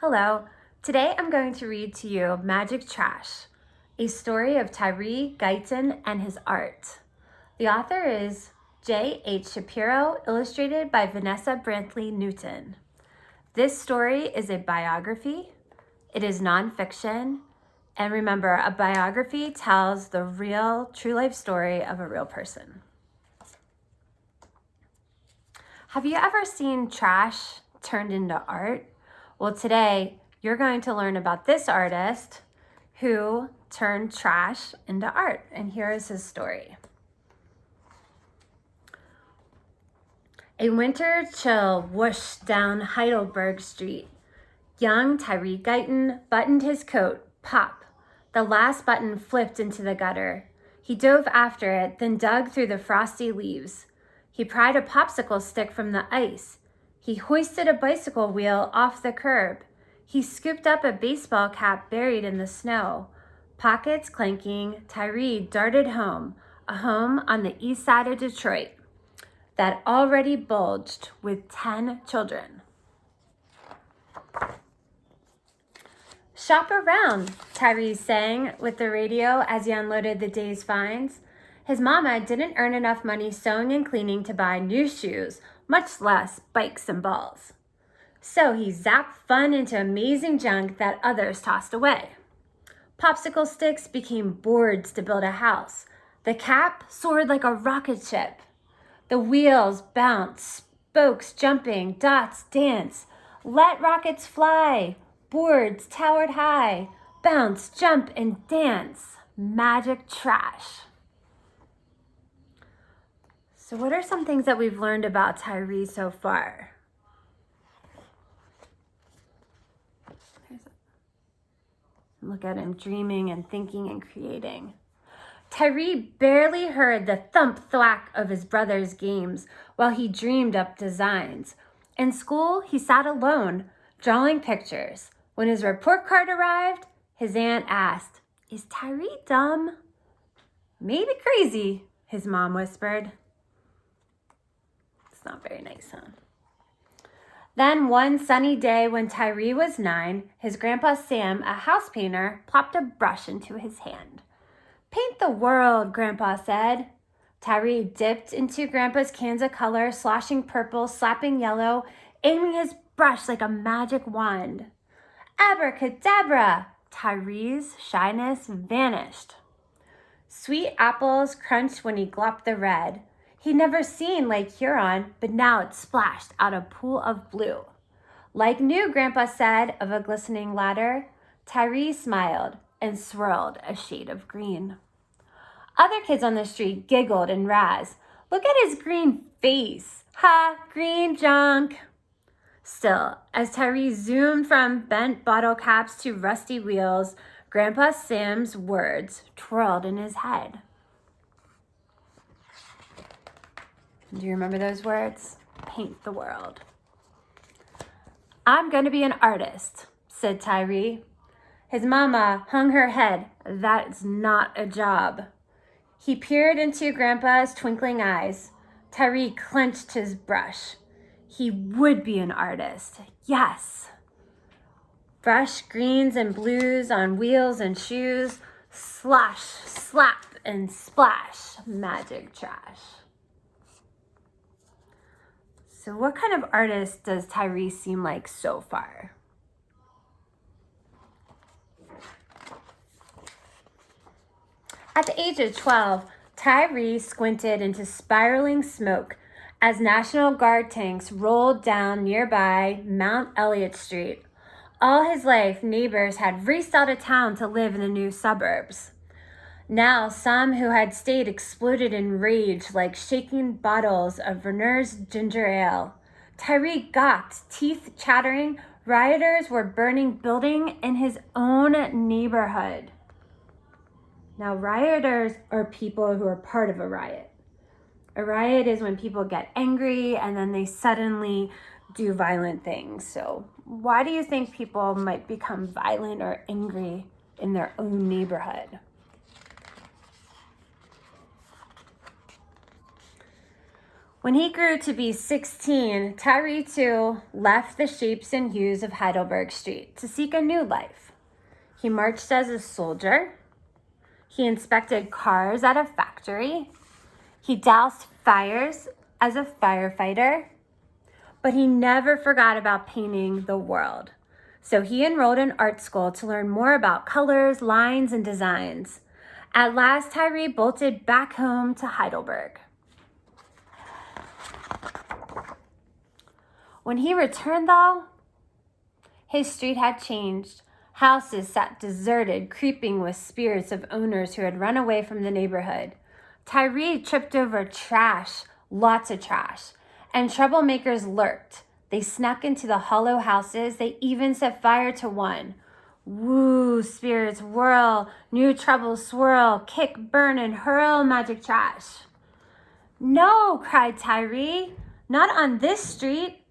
Hello, today I'm going to read to you Magic Trash, a story of Tyree Guyton and his art. The author is J.H. Shapiro, illustrated by Vanessa Brantley Newton. This story is a biography, it is nonfiction, and remember, a biography tells the real, true life story of a real person. Have you ever seen trash turned into art? Well, today you're going to learn about this artist who turned trash into art, and here is his story. A winter chill whooshed down Heidelberg Street. Young Tyree Guyton buttoned his coat. Pop! The last button flipped into the gutter. He dove after it, then dug through the frosty leaves. He pried a popsicle stick from the ice. He hoisted a bicycle wheel off the curb. He scooped up a baseball cap buried in the snow. Pockets clanking, Tyree darted home, a home on the east side of Detroit that already bulged with 10 children. Shop around, Tyree sang with the radio as he unloaded the day's finds. His mama didn't earn enough money sewing and cleaning to buy new shoes, much less bikes and balls. So he zapped fun into amazing junk that others tossed away. Popsicle sticks became boards to build a house. The cap soared like a rocket ship. The wheels bounced, spokes jumping, dots dance. Let rockets fly. Boards towered high. Bounce, jump, and dance. Magic trash. So what are some things that we've learned about Tyree so far? Look at him dreaming and thinking and creating. Tyree barely heard the thump-thwack of his brother's games while he dreamed up designs. In school, he sat alone, drawing pictures. When his report card arrived, his aunt asked, "Is Tyree dumb?" "Maybe crazy," his mom whispered. It's not very nice, huh? Then one sunny day when Tyree was 9, his grandpa Sam, a house painter, plopped a brush into his hand. "Paint the world," Grandpa said. Tyree dipped into Grandpa's cans of color, sloshing purple, slapping yellow, aiming his brush like a magic wand. Abracadabra! Tyree's shyness vanished. Sweet apples crunched when he glopped the red. He'd never seen Lake Huron, but now it splashed out a pool of blue. Like new, Grandpa said of a glistening ladder. Tyree smiled and swirled a shade of green. Other kids on the street giggled and razzed. "Look at his green face. Ha, green junk." Still, as Tyree zoomed from bent bottle caps to rusty wheels, Grandpa Sam's words twirled in his head. Do you remember those words? Paint the world. "I'm going to be an artist," said Tyree. His mama hung her head. "That's not a job." He peered into Grandpa's twinkling eyes. Tyree clenched his brush. He would be an artist, yes. Brush greens and blues on wheels and shoes. Slosh, slap, and splash. Magic trash. So what kind of artist does Tyree seem like so far? At the age of 12, Tyree squinted into spiraling smoke as National Guard tanks rolled down nearby Mount Elliott Street. All his life, neighbors had raced out of town to live in the new suburbs. Now, some who had stayed exploded in rage like shaking bottles of Verner's ginger ale. Tyree gawked, teeth chattering. Rioters were burning buildings in his own neighborhood. Now, rioters are people who are part of a riot. A riot is when people get angry and then they suddenly do violent things. So why do you think people might become violent or angry in their own neighborhood? When he grew to be 16, Tyree too left the shapes and hues of Heidelberg Street to seek a new life. He marched as a soldier. He inspected cars at a factory. He doused fires as a firefighter. But he never forgot about painting the world. So he enrolled in art school to learn more about colors, lines, and designs. At last, Tyree bolted back home to Heidelberg. When he returned, though, his street had changed. Houses sat deserted, creeping with spirits of owners who had run away from the neighborhood. Tyree tripped over trash, lots of trash, and troublemakers lurked. They snuck into the hollow houses. They even set fire to one. Woo, spirits whirl, new troubles swirl, kick, burn, and hurl magic trash. No, cried Tyree, not on this street.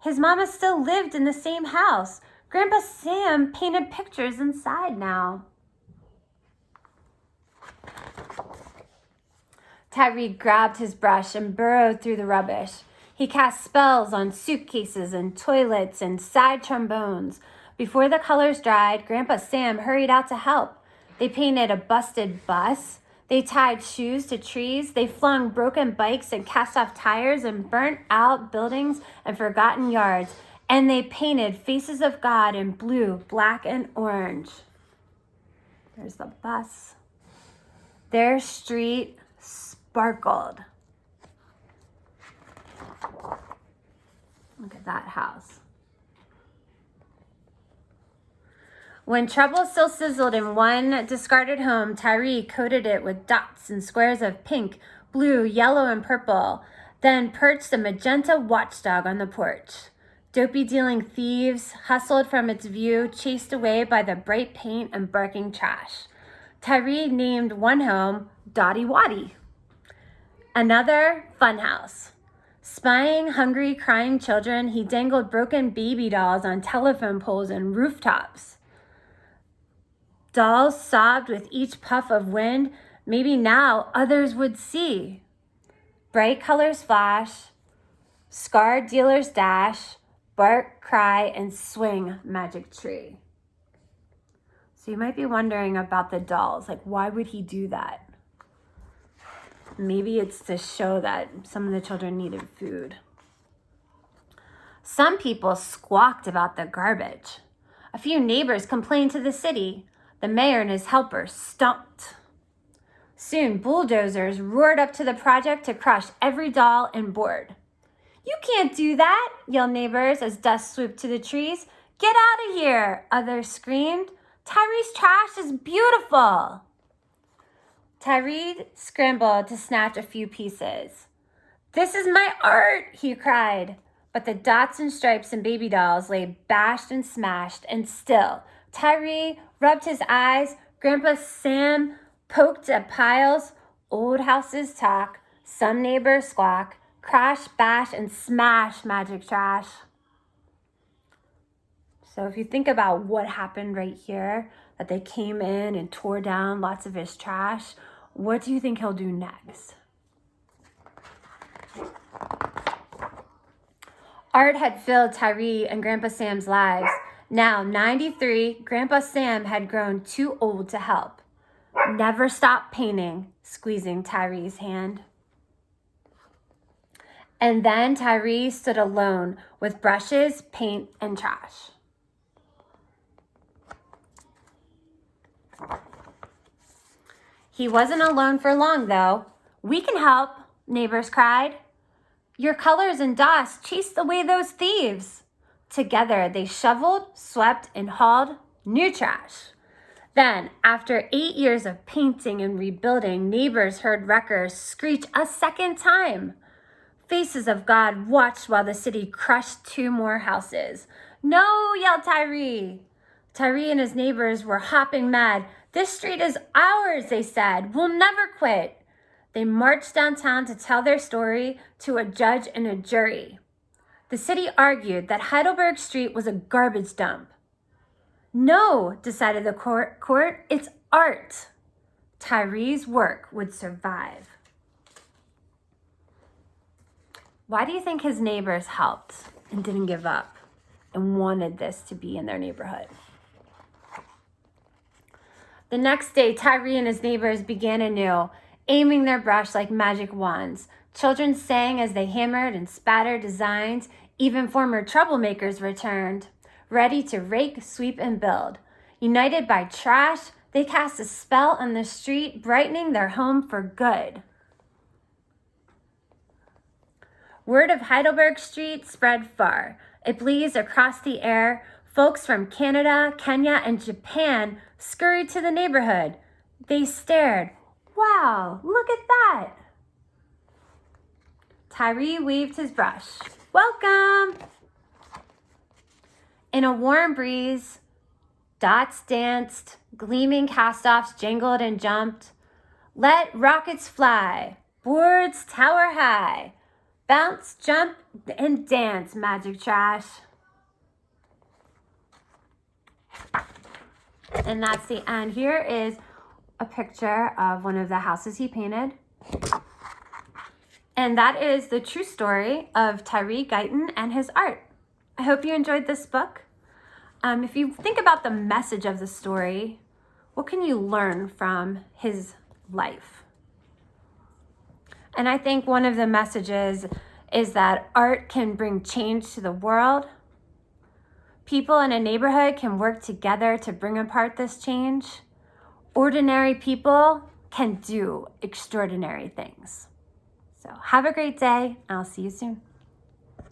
His mama still lived in the same house. Grandpa Sam painted pictures inside now. Tyree grabbed his brush and burrowed through the rubbish. He cast spells on suitcases and toilets and side trombones. Before the colors dried, Grandpa Sam hurried out to help. They painted a busted bus. They tied shoes to trees. They flung broken bikes and cast off tires and burnt out buildings and forgotten yards. And they painted faces of God in blue, black, and orange. There's the bus. Their street sparkled. Look at that house. When trouble still sizzled in one discarded home, Tyree coated it with dots and squares of pink, blue, yellow, and purple, then perched a magenta watchdog on the porch. Dopey-dealing thieves hustled from its view, chased away by the bright paint and barking trash. Tyree named one home Dotty Waddy. Another, Funhouse. Spying hungry, crying children, he dangled broken baby dolls on telephone poles and rooftops. Dolls sobbed with each puff of wind. Maybe now others would see. Bright colors flash, scarred dealers dash, bark, cry, and swing magic tree. So you might be wondering about the dolls. Like, why would he do that? Maybe it's to show that some of the children needed food. Some people squawked about the garbage. A few neighbors complained to the city. The mayor and his helpers stomped. Soon, bulldozers roared up to the project to crush every doll and board. "You can't do that," yelled neighbors as dust swooped to the trees. "Get out of here," others screamed. "Tyree's trash is beautiful." Tyree scrambled to snatch a few pieces. "This is my art," he cried. But the dots and stripes and baby dolls lay bashed and smashed, and still Tyree rubbed his eyes. Grandpa Sam poked at piles. Old houses talk. Some neighbors squawk. Crash, bash, and smash magic trash. So if you think about what happened right here, that they came in and tore down lots of his trash, what do you think he'll do next? Art had filled Tyree and Grandpa Sam's lives. Now, 93, Grandpa Sam had grown too old to help. "Never stop painting," squeezing Tyree's hand. And then Tyree stood alone with brushes, paint, and trash. He wasn't alone for long, though. "We can help," neighbors cried. "Your colors and dust chased away those thieves." Together, they shoveled, swept, and hauled new trash. Then, after 8 years of painting and rebuilding, neighbors heard wreckers screech a second time. Faces of God watched while the city crushed 2 more houses. "No," yelled Tyree. Tyree and his neighbors were hopping mad. "This street is ours," they said. "We'll never quit." They marched downtown to tell their story to a judge and a jury. The city argued that Heidelberg Street was a garbage dump. "No," decided the court, "it's art." Tyree's work would survive. Why do you think his neighbors helped and didn't give up and wanted this to be in their neighborhood? The next day, Tyree and his neighbors began anew, aiming their brush like magic wands. Children sang as they hammered and spattered designs. Even former troublemakers returned, ready to rake, sweep, and build. United by trash, they cast a spell on the street, brightening their home for good. Word of Heidelberg Street spread far. It blazed across the air. Folks from Canada, Kenya, and Japan scurried to the neighborhood. They stared. Wow, look at that. Tyree waved his brush. Welcome. In a warm breeze, dots danced, gleaming cast-offs jangled and jumped. Let rockets fly, boards tower high. Bounce, jump, and dance, magic trash. And that's the end. Here is a picture of one of the houses he painted. And that is the true story of Tyree Guyton and his art. I hope you enjoyed this book. If you think about the message of the story, what can you learn from his life? And I think one of the messages is that art can bring change to the world. People in a neighborhood can work together to bring apart this change. Ordinary people can do extraordinary things. So have a great day, and I'll see you soon.